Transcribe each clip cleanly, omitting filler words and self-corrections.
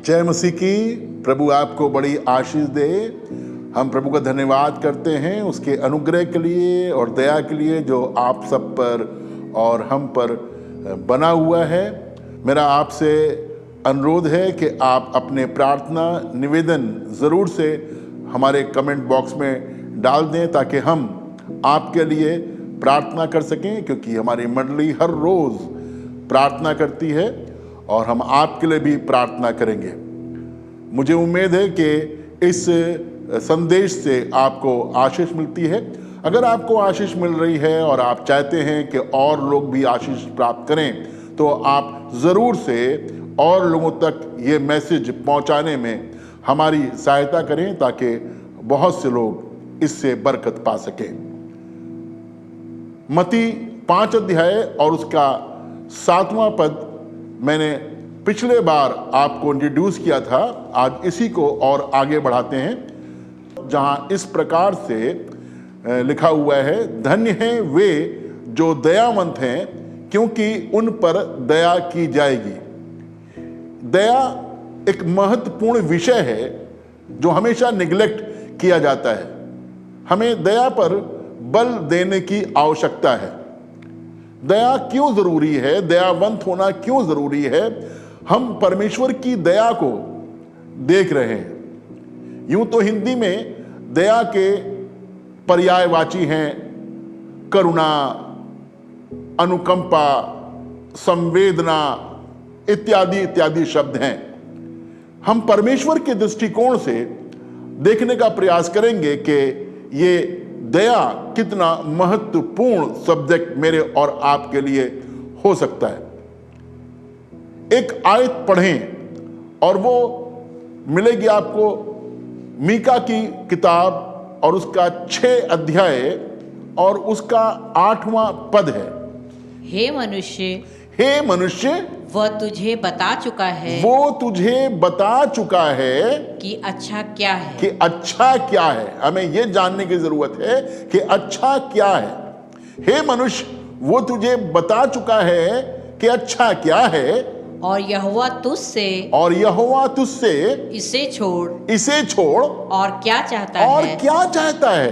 जय मसीह की। प्रभु आपको बड़ी आशीष दे। हम प्रभु का धन्यवाद करते हैं उसके अनुग्रह के लिए और दया के लिए जो आप सब पर और हम पर बना हुआ है। मेरा आपसे अनुरोध है कि आप अपने प्रार्थना निवेदन ज़रूर से हमारे कमेंट बॉक्स में डाल दें ताकि हम आपके लिए प्रार्थना कर सकें, क्योंकि हमारी मंडली हर रोज़ प्रार्थना करती है और हम आपके लिए भी प्रार्थना करेंगे। मुझे उम्मीद है कि इस संदेश से आपको आशीष मिलती है। अगर आपको आशीष मिल रही है और आप चाहते हैं कि और लोग भी आशीष प्राप्त करें तो आप ज़रूर से और लोगों तक ये मैसेज पहुंचाने में हमारी सहायता करें ताकि बहुत से लोग इससे बरकत पा सकें। मत्ती 5 अध्याय और उसका 7वां पद मैंने पिछले बार आपको इंट्रोड्यूस किया था। आज इसी को और आगे बढ़ाते हैं, जहां इस प्रकार से लिखा हुआ है, धन्य हैं वे जो दयावंत हैं क्योंकि उन पर दया की जाएगी। दया एक महत्वपूर्ण विषय है जो हमेशा निगलेक्ट किया जाता है। हमें दया पर बल देने की आवश्यकता है। दया क्यों जरूरी है, दयावंत होना क्यों जरूरी है? हम परमेश्वर की दया को देख रहे हैं। यूं तो हिंदी में दया के पर्यायवाची हैं करुणा, अनुकंपा, संवेदना इत्यादि इत्यादि शब्द हैं। हम परमेश्वर के दृष्टिकोण से देखने का प्रयास करेंगे कि ये दया कितना महत्वपूर्ण सब्जेक्ट मेरे और आपके लिए हो सकता है। एक आयत पढ़ें और वो मिलेगी आपको मीका की किताब और उसका 6 अध्याय और उसका 8वां पद है। हे मनुष्य, हे मनुष्य, वह तुझे बता चुका है, वो तुझे बता चुका है कि अच्छा क्या है। कि अच्छा क्या है। हमें ये जानने की जरूरत है कि अच्छा क्या है। हे मनुष्य, वो तुझे बता चुका है कि अच्छा क्या है, और यहोवा तुझसे इसे छोड़ और क्या चाहता और है, क्या चाहता है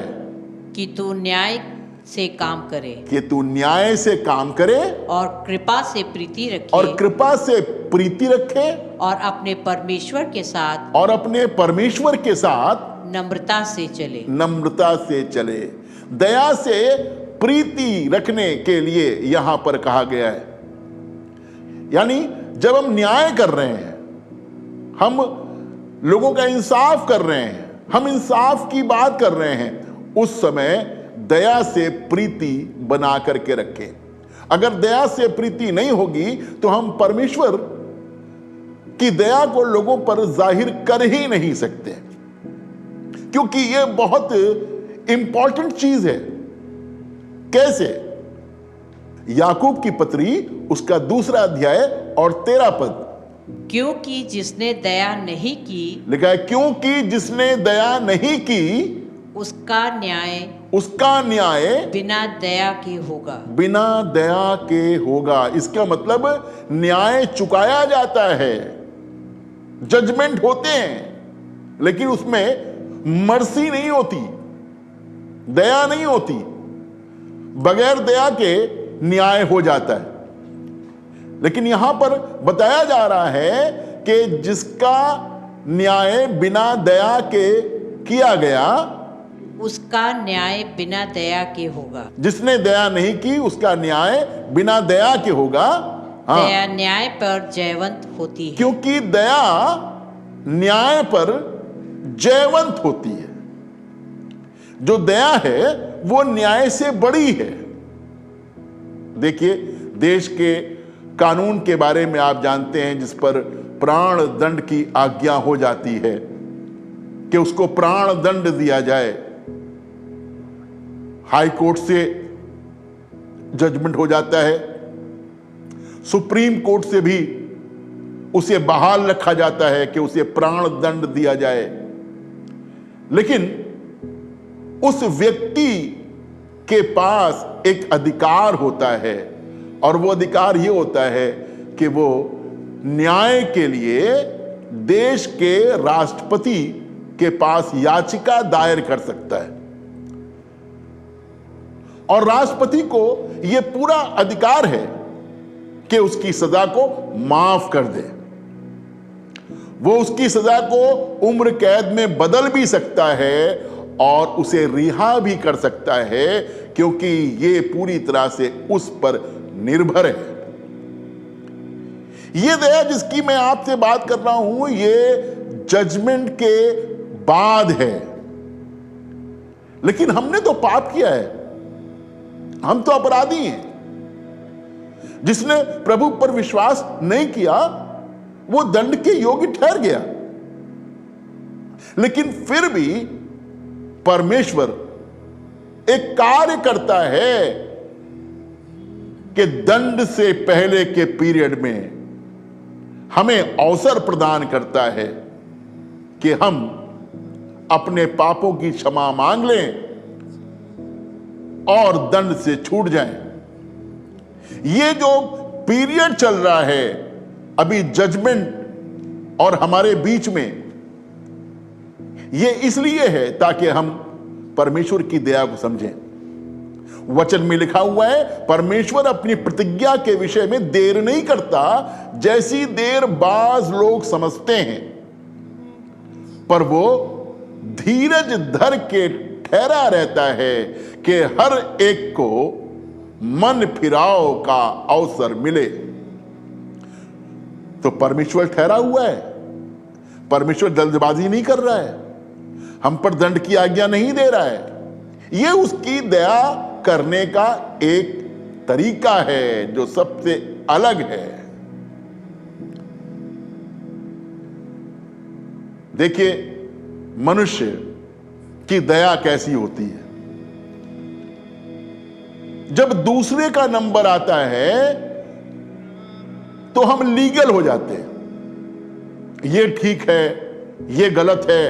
कि तू न्याय से काम करे, कि तू न्याय से काम करे और कृपा से प्रीति रखे, और कृपा से प्रीति रखे, और अपने परमेश्वर के साथ नम्रता से चले। दया से प्रीति रखने के लिए यहां पर कहा गया है। यानी जब हम न्याय कर रहे हैं, हम लोगों का इंसाफ कर रहे हैं, हम इंसाफ की बात कर रहे हैं, उस समय दया से प्रीति बना करके रखें। अगर दया से प्रीति नहीं होगी तो हम परमेश्वर की दया को लोगों पर जाहिर कर ही नहीं सकते, क्योंकि यह बहुत इंपॉर्टेंट चीज है। कैसे? याकूब की पत्री उसका 2 अध्याय और 13 पद, क्योंकि जिसने दया नहीं की, लिखा है, क्योंकि जिसने दया नहीं की उसका न्याय बिना दया के होगा। इसका मतलब न्याय चुकाया जाता है, जजमेंट होते हैं, लेकिन उसमें मर्सी नहीं होती, दया नहीं होती। बगैर दया के न्याय हो जाता है। लेकिन यहां पर बताया जा रहा है कि जिसका न्याय बिना दया के किया गया, उसका न्याय बिना दया के होगा। जिसने दया नहीं की उसका न्याय बिना दया के होगा। हाँ, दया न्याय पर जयवंत होती है, क्योंकि दया न्याय पर जयवंत होती है। जो दया है वो न्याय से बड़ी है। देखिए, देश के कानून के बारे में आप जानते हैं, जिस पर प्राण दंड की आज्ञा हो जाती है कि उसको प्राण दंड दिया जाए। हाई कोर्ट से जजमेंट हो जाता है, सुप्रीम कोर्ट से भी उसे बहाल रखा जाता है कि उसे प्राण दंड दिया जाए। लेकिन उस व्यक्ति के पास एक अधिकार होता है, और वो अधिकार ये होता है कि वो न्याय के लिए देश के राष्ट्रपति के पास याचिका दायर कर सकता है और राष्ट्रपति को यह पूरा अधिकार है कि उसकी सजा को माफ कर दे। वो उसकी सजा को उम्र कैद में बदल भी सकता है और उसे रिहा भी कर सकता है, क्योंकि ये पूरी तरह से उस पर निर्भर है। ये दया जिसकी मैं आपसे बात कर रहा हूं, ये जजमेंट के बाद है। लेकिन हमने तो पाप किया है, हम तो अपराधी हैं। जिसने प्रभु पर विश्वास नहीं किया वो दंड के योग्य ठहर गया। लेकिन फिर भी परमेश्वर एक कार्य करता है कि दंड से पहले के पीरियड में हमें अवसर प्रदान करता है कि हम अपने पापों की क्षमा मांग लें और दंड से छूट जाएं। ये जो पीरियड चल रहा है अभी जजमेंट और हमारे बीच में, ये इसलिए है ताकि हम परमेश्वर की दया को समझें। वचन में लिखा हुआ है, परमेश्वर अपनी प्रतिज्ञा के विषय में देर नहीं करता जैसी देर बाज लोग समझते हैं, पर वो धीरज धर के ठहरा रहता है कि हर एक को मन फिराव का अवसर मिले। तो परमेश्वर ठहरा हुआ है, परमेश्वर जल्दबाजी नहीं कर रहा है, हम पर दंड की आज्ञा नहीं दे रहा है। यह उसकी दया करने का एक तरीका है जो सबसे अलग है। देखिए मनुष्य की दया कैसी होती है। जब दूसरे का नंबर आता है तो हम लीगल हो जाते हैं, ये ठीक है, ये गलत है,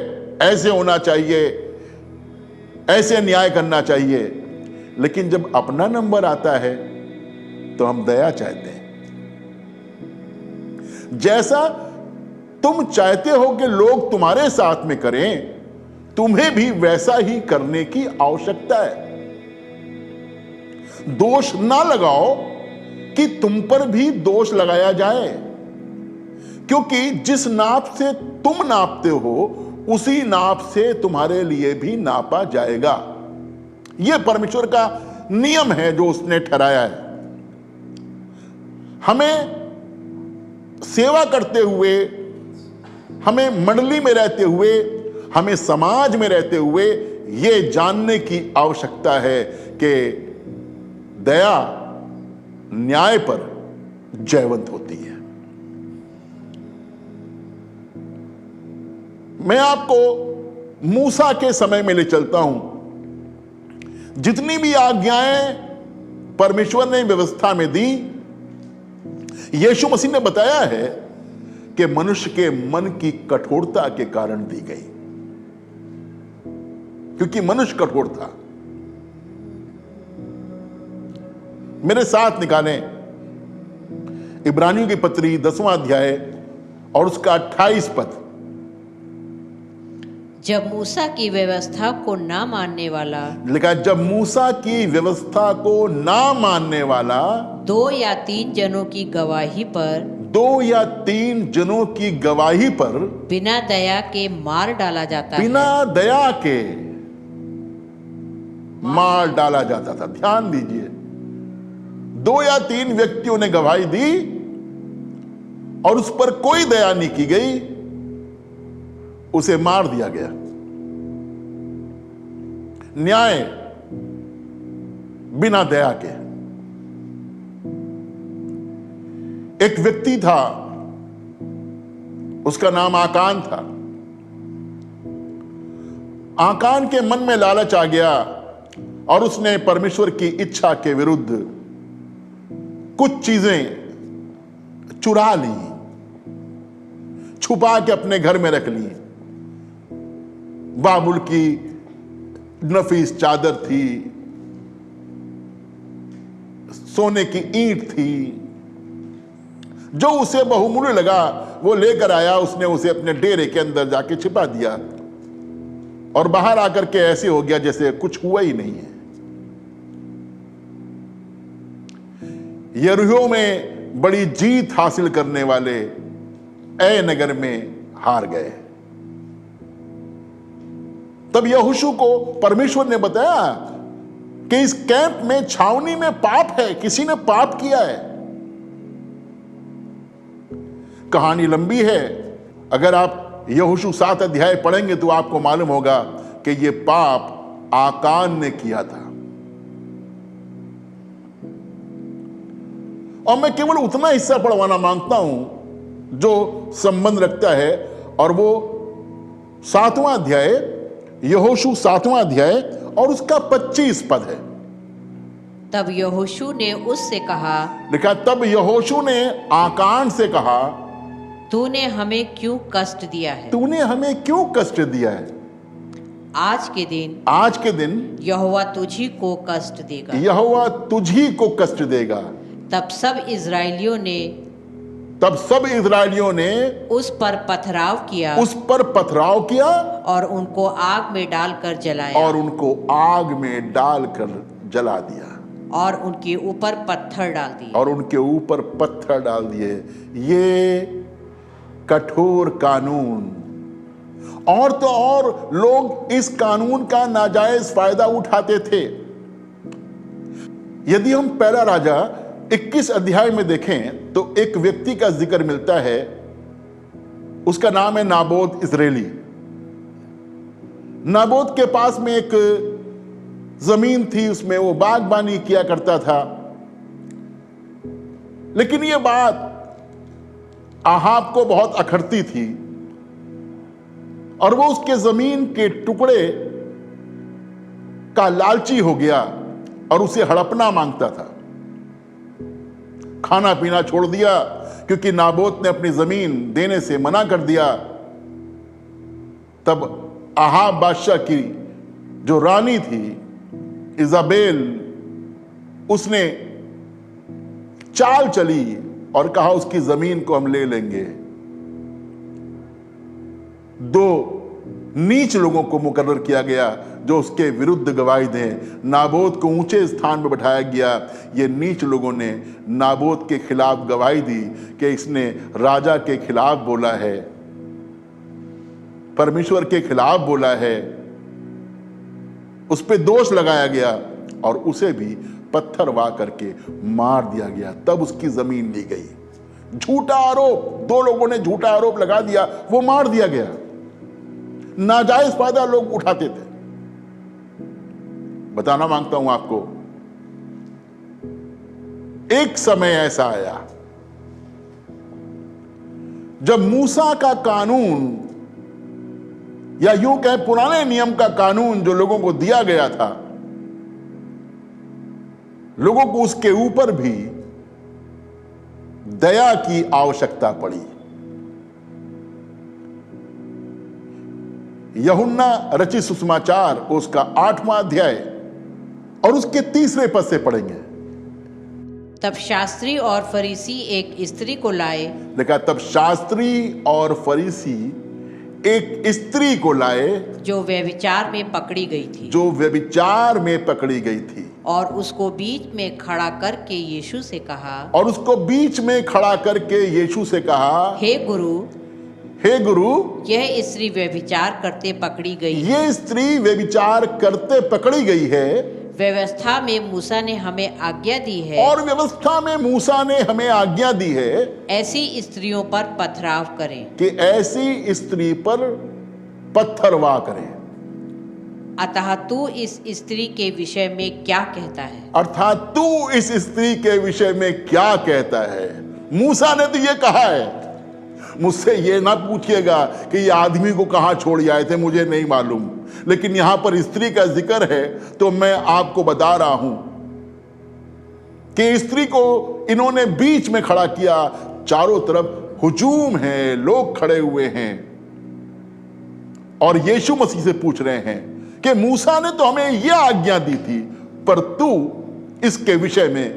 ऐसे होना चाहिए, ऐसे न्याय करना चाहिए। लेकिन जब अपना नंबर आता है तो हम दया चाहते हैं। जैसा तुम चाहते हो कि लोग तुम्हारे साथ में करें, तुम्हें भी वैसा ही करने की आवश्यकता है। दोष ना लगाओ कि तुम पर भी दोष लगाया जाए, क्योंकि जिस नाप से तुम नापते हो उसी नाप से तुम्हारे लिए भी नापा जाएगा। यह परमेश्वर का नियम है जो उसने ठहराया है। हमें सेवा करते हुए, हमें मंडली में रहते हुए, हमें समाज में रहते हुए यह जानने की आवश्यकता है कि दया न्याय पर जयवंत होती है। मैं आपको मूसा के समय में ले चलता हूं। जितनी भी आज्ञाएं परमेश्वर ने व्यवस्था में दी, यीशु मसीह ने बताया है कि मनुष्य के मन की कठोरता के कारण दी गई, क्योंकि मनुष्य कठोर था। मेरे साथ निकालें इब्रानियों की पत्री 10वां अध्याय और उसका 28 पद। जब मूसा की व्यवस्था को ना मानने वाला, लिखा जब मूसा की व्यवस्था को ना मानने वाला 2 या 3 जनों की गवाही पर, 2 या 3 जनों की गवाही पर बिना दया के मार डाला जाता है। बिना दया के मार डाला जाता था। ध्यान दीजिए, 2 या 3 व्यक्तियों ने गवाही दी और उस पर कोई दया नहीं की गई, उसे मार दिया गया। न्याय बिना दया के। एक व्यक्ति था, उसका नाम आकान था। आकान के मन में लालच आ गया और उसने परमेश्वर की इच्छा के विरुद्ध कुछ चीजें चुरा ली, छुपा के अपने घर में रख ली। बाबुल की नफीस चादर थी, सोने की ईंट थी, जो उसे बहुमूल्य लगा वो लेकर आया, उसने उसे अपने डेरे के अंदर जाके छिपा दिया और बाहर आकर के ऐसे हो गया जैसे कुछ हुआ ही नहीं है। यरीहो में बड़ी जीत हासिल करने वाले ऐ नगर में हार गए। तब यहोशू को परमेश्वर ने बताया कि इस कैंप में, छावनी में पाप है, किसी ने पाप किया है। कहानी लंबी है, अगर आप यहोशू 7 अध्याय पढ़ेंगे तो आपको मालूम होगा कि यह पाप आकान ने किया था। और मैं केवल उतना हिस्सा पढ़वाना मांगता हूं जो संबंध रखता है, और वो 7वां अध्याय, यहोशू 7वां अध्याय और उसका 25 पद है। तब यहोशू ने उससे कहा, लिखा, तब यहोशू ने आकान से कहा, तूने हमें क्यों कष्ट दिया है? तूने हमें क्यों कष्ट दिया है? आज के दिन यहोवा तुझी को कष्ट देगा। यहोवा तुझी को कष्ट देगा। तब सब इजराइलियों ने उस पर पथराव किया और उनको आग में डालकर जला दिया और उनके ऊपर पत्थर डाल दिए। ये कठोर कानून, और तो और लोग इस कानून का नाजायज फायदा उठाते थे। यदि हम पहला राजा 21 अध्याय में देखें तो एक व्यक्ति का जिक्र मिलता है, उसका नाम है नाबोत इजरायली। नाबोत के पास में एक जमीन थी, उसमें वो बागबानी किया करता था। लेकिन ये बात आहाब को बहुत अखरती थी और वो उसके जमीन के टुकड़े का लालची हो गया और उसे हड़पना मांगता था। खाना पीना छोड़ दिया क्योंकि नाबोत ने अपनी जमीन देने से मना कर दिया। तब आहाब बादशाह की जो रानी थी इजाबेल, उसने चाल चली और कहा उसकी जमीन को हम ले लेंगे। 2 नीच लोगों को मुकर्रर किया गया जो उसके विरुद्ध गवाही दें। नाबोत को ऊंचे स्थान पर बैठाया गया। ये नीच लोगों ने नाबोत के खिलाफ गवाही दी कि इसने राजा के खिलाफ बोला है, परमेश्वर के खिलाफ बोला है। उस पर दोष लगाया गया और उसे भी पत्थर वाह करके मार दिया गया। तब उसकी जमीन ली गई। झूठा आरोप, 2 लोगों ने झूठा आरोप लगा दिया, वो मार दिया गया। नाजायज फायदा लोग उठाते थे। बताना मांगता हूं आपको, एक समय ऐसा आया जब मूसा का कानून, या यूं कहें पुराने नियम का कानून जो लोगों को दिया गया था, लोगों को उसके ऊपर भी दया की आवश्यकता पड़ी। यूहन्ना रचित सुसमाचार उसका 8वां अध्याय और उसके 3 पद से पढ़ेंगे। तब शास्त्री और फरीसी एक स्त्री को लाए। देखा, तब शास्त्री और फरीसी एक स्त्री को लाए जो व्यभिचार में पकड़ी गई थी, और उसको बीच में खड़ा करके यीशु से कहा, हे गुरु, यह स्त्री व्यभिचार करते पकड़ी गई है। व्यवस्था में मूसा ने हमें आज्ञा दी है, ऐसी स्त्रियों पर पथराव करें, कि ऐसी स्त्री पर पत्थरवाह करें। अतः तू इस स्त्री के विषय में क्या कहता है? अर्थात तू इस स्त्री के विषय में क्या कहता है? मूसा ने तो ये कहा है। मुझसे ये ना पूछिएगा कि ये आदमी को कहां छोड़ आए थे, मुझे नहीं मालूम, लेकिन यहां पर स्त्री का जिक्र है तो मैं आपको बता रहा हूं कि स्त्री को इन्होंने बीच में खड़ा किया। चारों तरफ हुजूम है, लोग खड़े हुए हैं और यीशु मसीह से पूछ रहे हैं कि मूसा ने तो हमें यह आज्ञा दी थी, पर तू इसके विषय में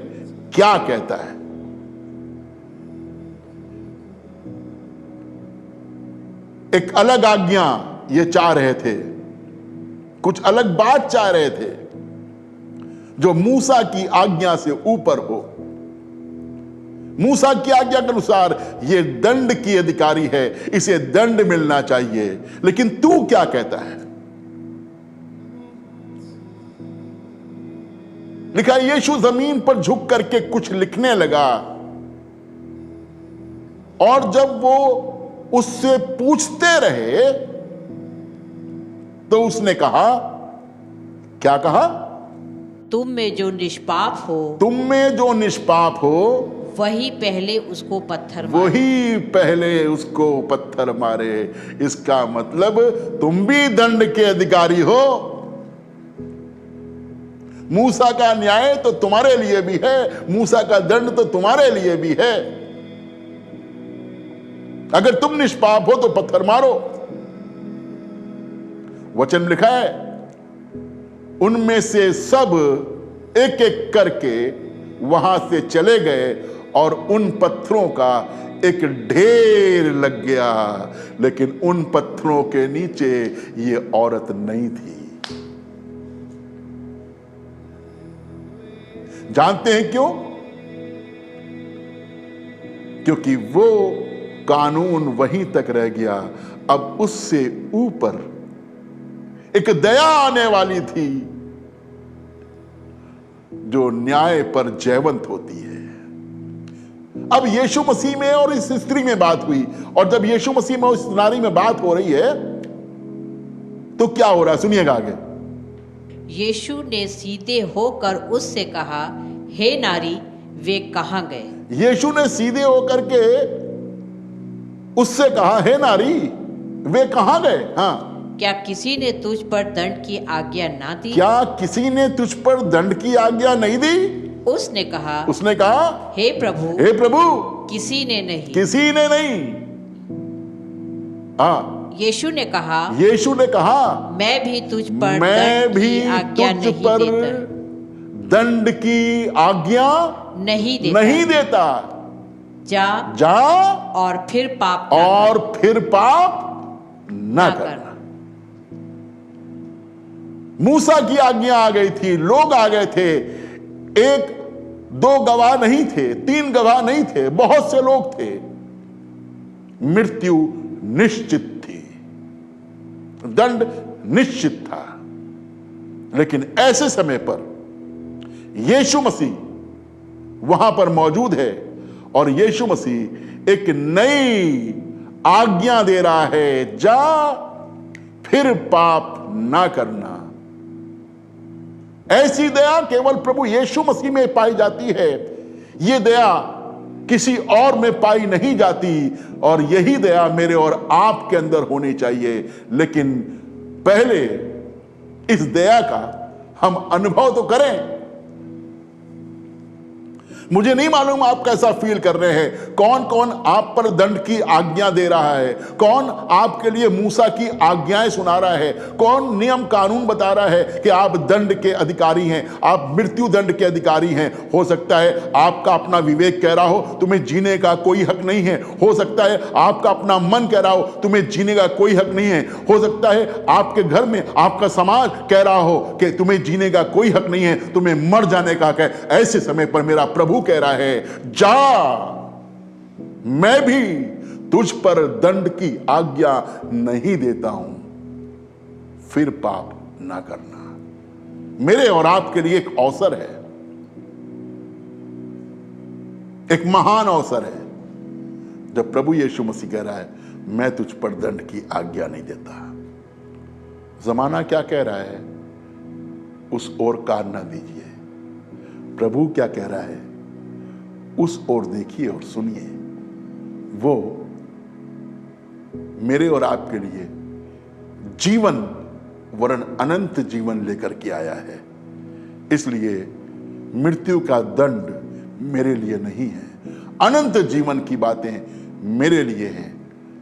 क्या कहता है? एक अलग आज्ञा ये चाह रहे थे, कुछ अलग बात चाह रहे थे जो मूसा की आज्ञा से ऊपर हो। मूसा की आज्ञा के अनुसार ये दंड की अधिकारी है, इसे दंड मिलना चाहिए, लेकिन तू क्या कहता है? लिखा यीशु जमीन पर झुक करके कुछ लिखने लगा, और जब वो उससे पूछते रहे तो उसने कहा, क्या कहा? तुम में जो निष्पाप हो, तुम में जो निष्पाप हो वही पहले उसको पत्थर मारे। वही पहले उसको पत्थर मारे। इसका मतलब तुम भी दंड के अधिकारी हो। मूसा का न्याय तो तुम्हारे लिए भी है, मूसा का दंड तो तुम्हारे लिए भी है। अगर तुम निष्पाप हो तो पत्थर मारो। वचन में लिखा है, उनमें से सब एक एक करके वहां से चले गए और उन पत्थरों का एक ढेर लग गया, लेकिन उन पत्थरों के नीचे ये औरत नहीं थी। जानते हैं क्यों? क्योंकि वो कानून वहीं तक रह गया। अब उससे ऊपर एक दया आने वाली थी जो न्याय पर जयवंत होती है। अब यीशु मसीह में और इस स्त्री में बात हुई, और जब यीशु मसीह में उस नारी में बात हो रही है तो क्या हो रहा है? सुनिएगा आगे। यीशु ने सीधे होकर उससे कहा, हे नारी, वे कहां गए? यीशु ने सीधे होकर के उससे कहा, हे नारी, वे कहां गए? हाँ, क्या किसी ने तुझ पर दंड की आज्ञा ना दी? क्या किसी ने तुझ पर दंड की आज्ञा नहीं दी? उसने कहा, हे प्रभु, हे प्रभु, किसी ने नहीं। किसी ने नहीं। हाँ, यीशु ने कहा, मैं भी तुझ पर दंड की आज्ञा नहीं देता। जा और फिर पाप ना करना। मूसा की आज्ञा आ गई थी, लोग आ गए थे। एक दो गवाह नहीं थे, तीन गवाह नहीं थे, बहुत से लोग थे। मृत्यु निश्चित थी, दंड निश्चित था। लेकिन ऐसे समय पर यीशु मसीह वहां पर मौजूद है, और यीशु मसीह एक नई आज्ञा दे रहा है, जा फिर पाप ना करना। ऐसी दया केवल प्रभु यीशु मसीह में पाई जाती है। यह दया किसी और में पाई नहीं जाती, और यही दया मेरे और आपके अंदर होनी चाहिए। लेकिन पहले इस दया का हम अनुभव तो करें। मुझे नहीं मालूम आप कैसा फील कर रहे हैं, कौन कौन आप पर दंड की आज्ञा दे रहा है, कौन आपके लिए मूसा की आज्ञाएं सुना रहा है, कौन नियम कानून बता रहा है कि आप दंड के अधिकारी हैं, आप मृत्यु दंड के अधिकारी हैं। हो सकता है आपका अपना विवेक कह रहा हो तुम्हें जीने का कोई हक नहीं है। हो सकता है आपका अपना मन कह रहा हो तुम्हें जीने का कोई हक नहीं है। हो सकता है आपके घर में आपका समाज कह रहा हो कि तुम्हें जीने का कोई हक नहीं है, तुम्हें मर जाने का हक है। ऐसे समय पर मेरा प्रभु कह रहा है, जा, मैं भी तुझ पर दंड की आज्ञा नहीं देता हूं, फिर पाप ना करना। मेरे और आपके लिए एक अवसर है, एक महान अवसर है, जब प्रभु यीशु मसीह कह रहा है, मैं तुझ पर दंड की आज्ञा नहीं देता। जमाना क्या कह रहा है उस ओर कान ना दीजिए। प्रभु क्या कह रहा है उस ओर देखिए और सुनिए। वो मेरे और आपके लिए जीवन वरन अनंत जीवन लेकर के आया है। इसलिए मृत्यु का दंड मेरे लिए नहीं है, अनंत जीवन की बातें मेरे लिए हैं।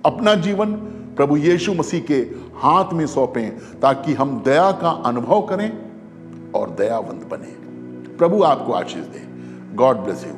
अपना जीवन प्रभु यीशु मसीह के हाथ में सौंपें ताकि हम दया का अनुभव करें और दयावंत बने। प्रभु आपको आशीष दे। God bless you.